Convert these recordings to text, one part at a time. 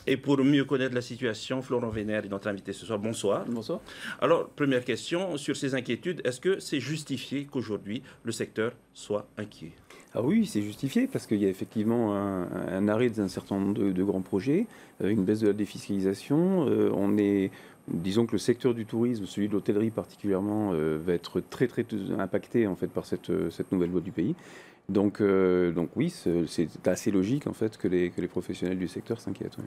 Et pour mieux connaître la situation, Florent Vénère est notre invité ce soir. Bonsoir. Bonsoir. Alors, première question sur ces inquiétudes. Est-ce que c'est justifié qu'aujourd'hui le secteur soit inquiet? Ah oui, c'est justifié parce qu'il y a effectivement un arrêt d'un certain nombre de grands projets, une baisse de la défiscalisation. Disons que le secteur du tourisme, celui de l'hôtellerie particulièrement, va être très impacté en fait par cette nouvelle loi du pays. Donc oui, c'est assez logique en fait que les professionnels du secteur s'inquiètent. Oui.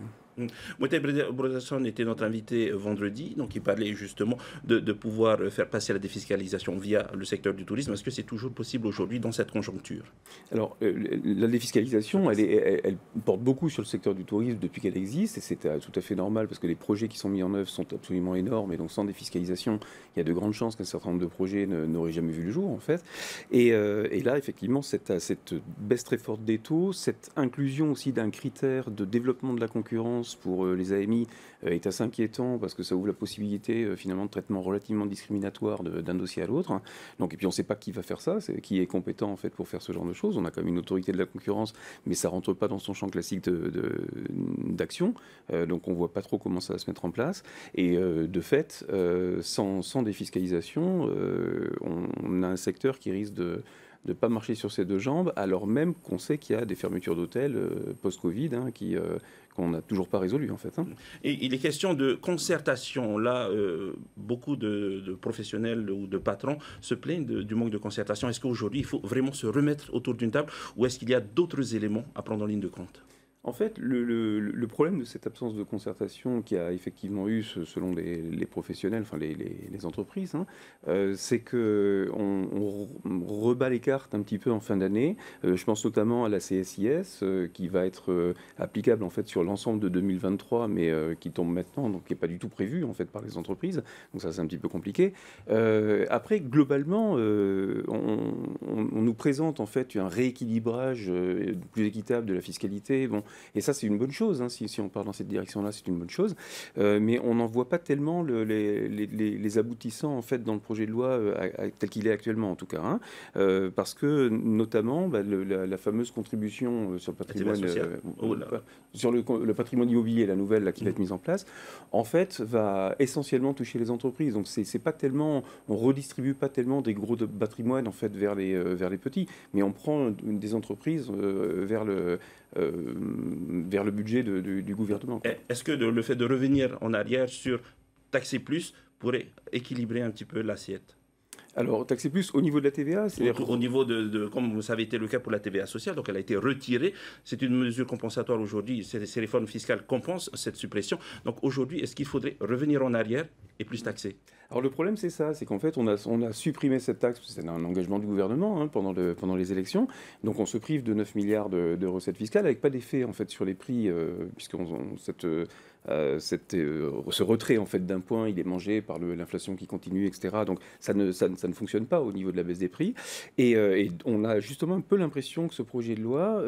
Moutay Brodasson était notre invité vendredi, donc il parlait justement de pouvoir faire passer la défiscalisation via le secteur du tourisme. Est-ce que c'est toujours possible aujourd'hui dans cette conjoncture? Alors, la défiscalisation, elle porte beaucoup sur le secteur du tourisme depuis qu'elle existe, et c'est tout à fait normal parce que les projets qui sont mis en œuvre sont absolument énormes, et donc sans défiscalisation, il y a de grandes chances qu'un certain nombre de projets n'auraient jamais vu le jour, en fait. Et là, effectivement, cette baisse très forte des taux, cette inclusion aussi d'un critère de développement de la concurrence pour les AMI est assez inquiétant parce que ça ouvre la possibilité finalement de traitement relativement discriminatoire d'un dossier à l'autre. Donc, et puis on ne sait pas qui va faire ça, qui est compétent en fait pour faire ce genre de choses. On a quand même une autorité de la concurrence, mais ça rentre pas dans son champ classique d'action. Donc on voit pas trop comment ça va se mettre en place. Et de fait, sans défiscalisation, on a un secteur qui risque de ne pas marcher sur ses deux jambes, alors même qu'on sait qu'il y a des fermetures d'hôtels post-Covid qu'on n'a toujours pas résolues en fait. Hein. Et il est question de concertation. Là, beaucoup de professionnels ou de patrons se plaignent du manque de concertation. Est-ce qu'aujourd'hui, il faut vraiment se remettre autour d'une table ou est-ce qu'il y a d'autres éléments à prendre en ligne de compte? En fait, le problème de cette absence de concertation qui a effectivement eu, selon les professionnels, enfin les entreprises, hein, c'est que on rebat les cartes un petit peu en fin d'année. Je pense notamment à la CSIS qui va être applicable en fait sur l'ensemble de 2023, mais qui tombe maintenant, donc qui n'est pas du tout prévu en fait par les entreprises. Donc ça, c'est un petit peu compliqué. Après, globalement, on nous présente en fait un rééquilibrage plus équitable de la fiscalité. Bon, et ça, c'est une bonne chose. Hein, si on part dans cette direction-là, c'est une bonne chose. Mais on n'en voit pas tellement les aboutissants en fait dans le projet de loi tel qu'il est actuellement, en tout cas. Hein. Parce que, notamment, la fameuse contribution sur le patrimoine, sur le patrimoine immobilier, la nouvelle là, qui va être mise en place, en fait, va essentiellement toucher les entreprises. Donc, c'est pas tellement, on redistribue pas tellement des gros patrimoines en fait vers les petits, mais on prend des entreprises vers le budget du gouvernement. Quoi. Est-ce que le fait de revenir en arrière sur taxer plus pourrait équilibrer un petit peu l'assiette? Alors, taxer plus au niveau de la TVA, c'est-à-dire... Au niveau comme ça avait été le cas pour la TVA sociale, donc elle a été retirée. C'est une mesure compensatoire aujourd'hui. Ces réformes fiscales compensent cette suppression. Donc aujourd'hui, est-ce qu'il faudrait revenir en arrière et plus taxer? Alors le problème c'est ça, c'est qu'en fait on a supprimé cette taxe, c'est un engagement du gouvernement hein, pendant les élections, donc on se prive de 9 milliards de recettes fiscales avec pas d'effet en fait sur les prix, puisque ce retrait en fait d'un point, il est mangé par l'inflation qui continue, etc. Donc ça ne fonctionne pas au niveau de la baisse des prix, et on a justement un peu l'impression que ce projet de loi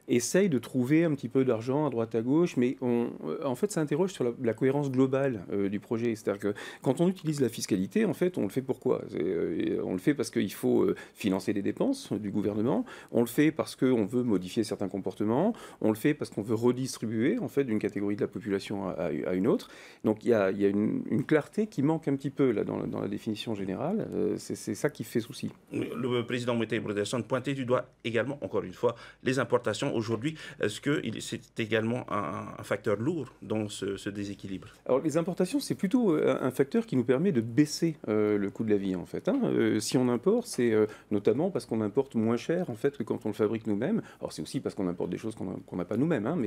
essaye de trouver un petit peu d'argent à droite à gauche, mais en fait ça interroge sur la cohérence globale du projet, c'est-à-dire que quand on utilise la fiscalité, en fait, on le fait pourquoi? On le fait parce qu'il faut financer les dépenses du gouvernement, on le fait parce qu'on veut modifier certains comportements, on le fait parce qu'on veut redistribuer en fait d'une catégorie de la population à une autre. Donc il y a une clarté qui manque un petit peu là dans la définition générale. C'est ça qui fait souci. Le président Moutay Brodasson pointait du doigt également, encore une fois, les importations. Aujourd'hui, est-ce que c'est également un facteur lourd dans ce déséquilibre? Alors les importations, c'est plutôt un facteur qui nous permet de baisser le coût de la vie en fait. Hein. Si on importe, c'est notamment parce qu'on importe moins cher en fait que quand on le fabrique nous-mêmes. Alors c'est aussi parce qu'on importe des choses qu'on n'a pas nous-mêmes, hein,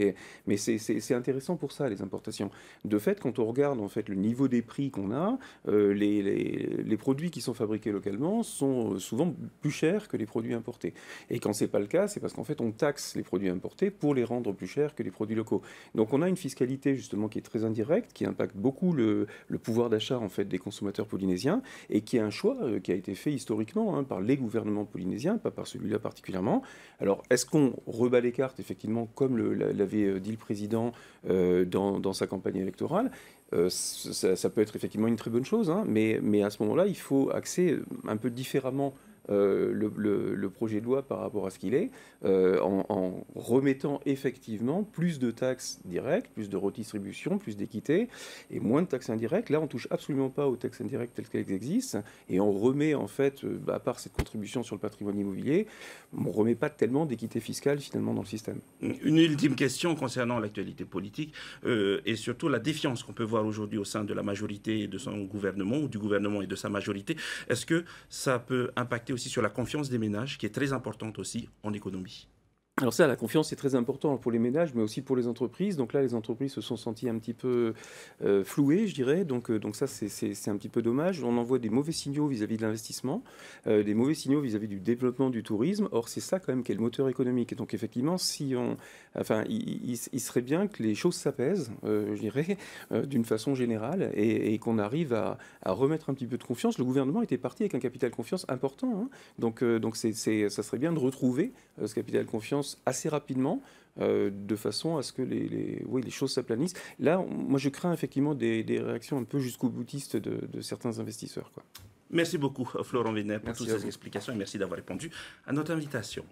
mais c'est intéressant pour ça les importations. De fait, quand on regarde en fait le niveau des prix qu'on a, les produits qui sont fabriqués localement sont souvent plus chers que les produits importés. Et quand c'est pas le cas, c'est parce qu'en fait on taxe les produits importés pour les rendre plus chers que les produits locaux. Donc on a une fiscalité justement qui est très indirecte, qui impacte beaucoup le pouvoir d'achat en fait des consommateurs polynésiens, et qui est un choix qui a été fait historiquement hein, par les gouvernements polynésiens, pas par celui-là particulièrement. Alors, est-ce qu'on rebat les cartes, effectivement, comme l'avait dit le président dans sa campagne électorale? Ça peut être effectivement une très bonne chose, hein, mais à ce moment-là, il faut axer un peu différemment le projet de loi par rapport à ce qu'il est, en remettant effectivement plus de taxes directes, plus de redistribution, plus d'équité, et moins de taxes indirectes. Là, on touche absolument pas aux taxes indirectes telles qu'elles existent, et on remet en fait, à part cette contribution sur le patrimoine immobilier, on remet pas tellement d'équité fiscale finalement dans le système. Une ultime question concernant l'actualité politique et surtout la défiance qu'on peut voir aujourd'hui au sein de la majorité et de son gouvernement, ou du gouvernement et de sa majorité. Est-ce que ça peut impacter aussi sur la confiance des ménages, qui est très importante aussi en économie? Alors ça, la confiance, c'est très important pour les ménages, mais aussi pour les entreprises. Donc là, les entreprises se sont senties un petit peu flouées, je dirais. Donc ça, c'est un petit peu dommage. On envoie des mauvais signaux vis-à-vis de l'investissement, des mauvais signaux vis-à-vis du développement du tourisme. Or, c'est ça quand même qui est le moteur économique. Et donc effectivement, il serait bien que les choses s'apaisent, je dirais, d'une façon générale, et qu'on arrive à remettre un petit peu de confiance. Le gouvernement était parti avec un capital confiance important, hein. Donc ça serait bien de retrouver ce capital confiance assez rapidement, de façon à ce que les choses s'aplanissent. Là, moi, je crains effectivement des réactions un peu jusqu'au boutiste de certains investisseurs, quoi. Merci beaucoup, Florent Weiner, pour Merci toutes ces explications et merci d'avoir répondu à notre invitation.